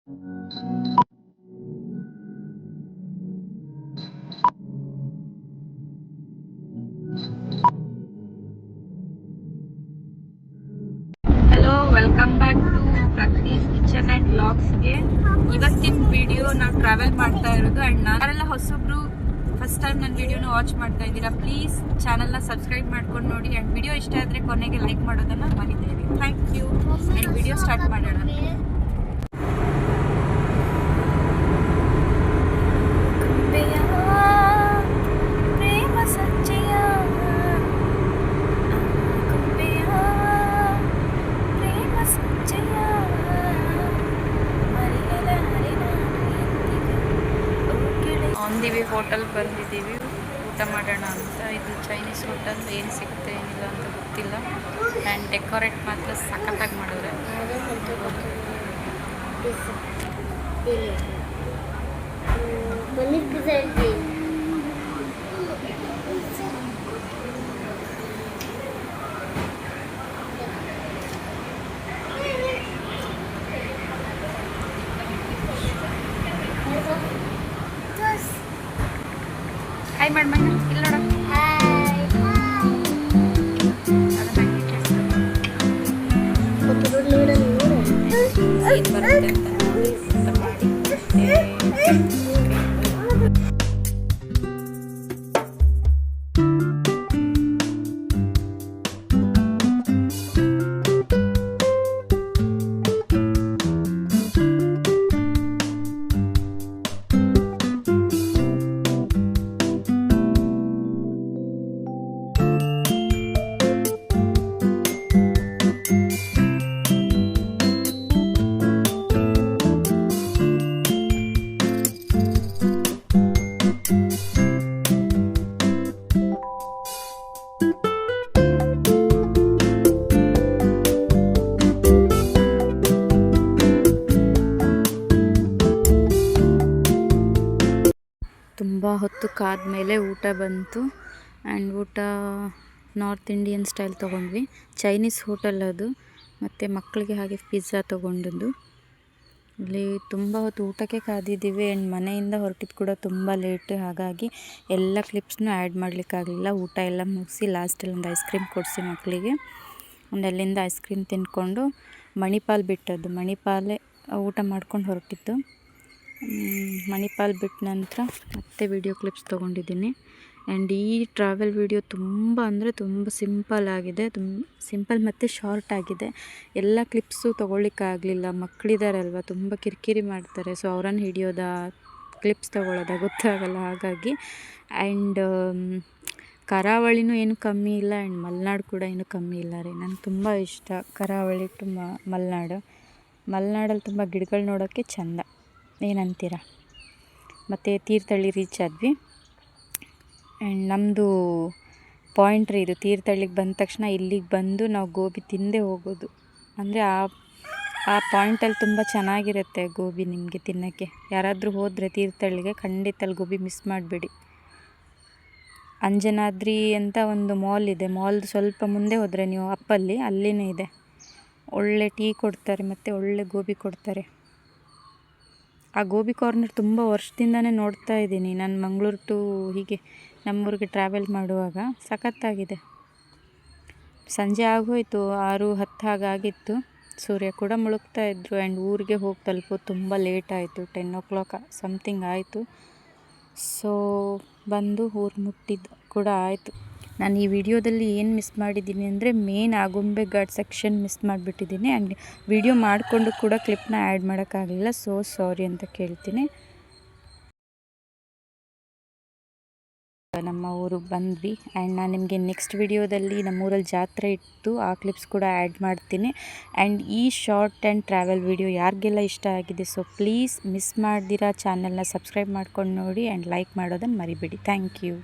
Hello, welcome back to Prakruthi's kitchen and ವ್ಲಾಗ್ಸ್ಗೆ. ಇವತ್ತಿನ video ನಾವು ಟ್ರಾವೆಲ್ ಮಾಡ್ತಾ ಇರೋದು. ಆ್ಯಂಡ್ ಯಾರೆಲ್ಲ ಹೊಸೊಬ್ರು ಫಸ್ಟ್ ಟೈಮ್ ನನ್ನ ವಿಡಿಯೋನ ವಾಚ್ ಮಾಡ್ತಾ ಇದ್ದೀರಾ, ಪ್ಲೀಸ್ ಚಾನಲ್ನ ಸಬ್ಸ್ಕ್ರೈಬ್ ಮಾಡ್ಕೊಂಡು ನೋಡಿ. ಆ್ಯಂಡ್ ವಿಡಿಯೋ ಇಷ್ಟ ಆದರೆ ಕೊನೆಗೆ ಲೈಕ್ ಮಾಡೋದನ್ನು ಮರಿಬೇಡಿ. Thank you. And video start ಮಾಡೋಣ. ಆನ್ದಿವಿ ಹೋಟೆಲ್ ಬಂದಿದ್ದೀವಿ ಊಟ ಮಾಡೋಣ ಅಂತ. ಇದು ಚೈನೀಸ್ ಹೋಟೆಲ್. ಏನು ಸಿಗುತ್ತೆ ಏನಿಲ್ಲ ಅಂತ ಗೊತ್ತಿಲ್ಲ. ಆ್ಯಂಡ್ ಡೆಕೋರೇಟ್ ಮಾತ್ರ ಸಖತ್ತಾಗಿ ಮಾಡಿದ್ರೆ. ಹಾಯ್ ಮಾಡಿ ಮಣ್ಣು ಇಲ್ಲ ನೋಡ. ಏನು ಬರುತ್ತೆ ಅಂತ ನೋಡಿ ಊಟ ಮಾಡಿ. ತುಂಬ ಹೊತ್ತು ಕಾದ್ಮೇಲೆ ಊಟ ಬಂತು. ಆ್ಯಂಡ್ ಊಟ ನಾರ್ತ್ ಇಂಡಿಯನ್ ಸ್ಟೈಲ್ ತೊಗೊಂಡ್ವಿ. ಚೈನೀಸ್ ಹೋಟೆಲ್ ಅದು. ಮತ್ತು ಮಕ್ಕಳಿಗೆ ಹಾಗೆ ಪಿಜ್ಜಾ ತೊಗೊಂಡದ್ದು. ಇಲ್ಲಿ ತುಂಬ ಹೊತ್ತು ಊಟಕ್ಕೆ ಕಾದಿದ್ದೀವಿ. ಆ್ಯಂಡ್ ಮನೆಯಿಂದ ಹೊರಟಿದ್ದು ಕೂಡ ತುಂಬ ಲೇಟ್. ಹಾಗಾಗಿ ಎಲ್ಲ ಕ್ಲಿಪ್ಸ್ನೂ ಆ್ಯಡ್ ಮಾಡಲಿಕ್ಕಾಗಲಿಲ್ಲ. ಊಟ ಎಲ್ಲ ಮುಗಿಸಿ ಲಾಸ್ಟಲ್ಲಿ ಒಂದು ಐಸ್ ಕ್ರೀಮ್ ಕೊಡಿಸಿ ಮಕ್ಕಳಿಗೆ. ಒಂದು ಅಲ್ಲಿಂದ ಐಸ್ ಕ್ರೀಮ್ ತಿಂದ್ಕೊಂಡು ಮಣಿಪಾಲ್ ಬಿಟ್ಟದ್ದು. ಮಣಿಪಾಲೇ ಊಟ ಮಾಡ್ಕೊಂಡು ಹೊರಟಿದ್ದು. ಮಣಿಪಾಲ್ ಬಿಟ್ಟ ನಂತರ ಮತ್ತೆ ವಿಡಿಯೋ ಕ್ಲಿಪ್ಸ್ ತೊಗೊಂಡಿದ್ದೀನಿ. ಆ್ಯಂಡ್ ಈ ಟ್ರಾವೆಲ್ ವಿಡಿಯೋ ತುಂಬ ಅಂದರೆ ತುಂಬ ಸಿಂಪಲ್ ಆಗಿದೆ. ಸಿಂಪಲ್ ಮತ್ತು ಶಾರ್ಟ್ ಆಗಿದೆ. ಎಲ್ಲ ಕ್ಲಿಪ್ಸು ತೊಗೊಳ್ಳಿಕ್ಕಾಗಲಿಲ್ಲ. ಮಕ್ಕಳಿದಾರಲ್ವ, ತುಂಬ ಕಿರಿಕಿರಿ ಮಾಡ್ತಾರೆ. ಸೊ ಅವರನ್ನು ಹಿಡಿಯೋದಾ ಕ್ಲಿಪ್ಸ್ ತೊಗೊಳ್ಳೋದಾ ಗೊತ್ತಾಗಲ್ಲ. ಹಾಗಾಗಿ ಆ್ಯಂಡ್ ಕರಾವಳಿನೂ ಏನು ಕಮ್ಮಿ ಇಲ್ಲ. ಆ್ಯಂಡ್ ಮಲೆನಾಡು ಕೂಡ ಏನು ಕಮ್ಮಿ ಇಲ್ಲ ರೀ. ನನಗೆ ತುಂಬ ಇಷ್ಟ ಕರಾವಳಿ ಟು ಮಲೆನಾಡು. ಮಲೆನಾಡಲ್ಲಿ ತುಂಬ ಗಿಡಗಳು ನೋಡೋಕ್ಕೆ ಚೆಂದ. ಏನಂತೀರ? ಮತ್ತು ತೀರ್ಥಹಳ್ಳಿ ರೀಚ್ ಆದ್ವಿ. ಆ್ಯಂಡ್ ನಮ್ಮದು ಪಾಯಿಂಟ್ ರೀ ಇದು. ತೀರ್ಥಹಳ್ಳಿಗೆ ಬಂದ ತಕ್ಷಣ ಇಲ್ಲಿಗೆ ಬಂದು ನಾವು ಗೋಬಿ ತಿಂದೇ ಹೋಗೋದು. ಅಂದರೆ ಆ ಪಾಯಿಂಟಲ್ಲಿ ತುಂಬ ಚೆನ್ನಾಗಿರುತ್ತೆ ಗೋಬಿ ನಿಮಗೆ ತಿನ್ನೋಕ್ಕೆ. ಯಾರಾದರೂ ಹೋದರೆ ತೀರ್ಥಹಳ್ಳಿಗೆ ಖಂಡಿತ ಅಲ್ಲಿ ಗೋಬಿ ಮಿಸ್ ಮಾಡಬೇಡಿ. ಅಂಜನಾದ್ರಿ ಅಂತ ಒಂದು ಮಾಲ್ ಇದೆ. ಮಾಲ್ದು ಸ್ವಲ್ಪ ಮುಂದೆ ಹೋದರೆ ನೀವು ಅಪ್ಪಲ್ಲಿ ಅಲ್ಲಿನೇ ಇದೆ. ಒಳ್ಳೆ ಟೀ ಕೊಡ್ತಾರೆ ಮತ್ತು ಒಳ್ಳೆ ಗೋಬಿ ಕೊಡ್ತಾರೆ. ಆ ಗೋಬಿ ಕಾರ್ನರ್ ತುಂಬ ವರ್ಷದಿಂದನೇ ನೋಡ್ತಾ ಇದ್ದೀನಿ ನಾನು. ಮಂಗಳೂರು ಟು ಹೀಗೆ ನಮ್ಮೂರಿಗೆ ಟ್ರಾವೆಲ್ ಮಾಡುವಾಗ ಸಖತ್ತಾಗಿದೆ. ಸಂಜೆ ಆಗೋಯಿತು, 6:10 ಹಾಗಾಗಿತ್ತು. ಸೂರ್ಯ ಕೂಡ ಮುಳುಗ್ತಾ ಇದ್ದರು. ಆ್ಯಂಡ್ ಊರಿಗೆ ಹೋಗಿ ತಲುಪೋದು ತುಂಬ ಲೇಟ್ ಆಯಿತು. 10 o'clock ಸಮಥಿಂಗ್ ಆಯಿತು. ಸೊ ಬಂದು ಊರು ಮುಟ್ಟಿದ್ದು ಕೂಡ ಆಯಿತು. ನಾನು ಈ ವಿಡಿಯೋದಲ್ಲಿ ಏನು ಮಿಸ್ ಮಾಡಿದ್ದೀನಿ ಅಂದರೆ main Agumbe ghat section miss ಮಾಡಿಬಿಟ್ಟಿದ್ದೀನಿ. ಆ್ಯಂಡ್ ವಿಡಿಯೋ ಮಾಡಿಕೊಂಡು ಕೂಡ ಕ್ಲಿಪ್ನ ಆ್ಯಡ್ ಮಾಡೋಕ್ಕಾಗಲಿಲ್ಲ. ಸೊ ಸಾರಿ ಅಂತ ಕೇಳ್ತೀನಿ. ನಮ್ಮ ಊರಿಗೆ ಬಂದ್ವಿ. ಆ್ಯಂಡ್ ನಾನು ನಿಮಗೆ ನೆಕ್ಸ್ಟ್ ವಿಡಿಯೋದಲ್ಲಿ ನಮ್ಮೂರಲ್ಲಿ ಜಾತ್ರೆ ಇತ್ತು, ಆ ಕ್ಲಿಪ್ಸ್ ಕೂಡ ಆ್ಯಡ್ ಮಾಡ್ತೀನಿ. ಆ್ಯಂಡ್ ಈ ಶಾರ್ಟ್ ಆ್ಯಂಡ್ ಟ್ರಾವೆಲ್ ವಿಡಿಯೋ ಯಾರಿಗೆಲ್ಲ ಇಷ್ಟ ಆಗಿದೆ, ಸೊ ಪ್ಲೀಸ್ ಮಿಸ್ ಮಾಡ್ದಿರಾ ಚಾನಲ್ನ ಸಬ್ಸ್ಕ್ರೈಬ್ ಮಾಡ್ಕೊಂಡು ನೋಡಿ. ಆ್ಯಂಡ್ ಲೈಕ್ ಮಾಡೋದನ್ನು ಮರಿಬೇಡಿ. Thank you.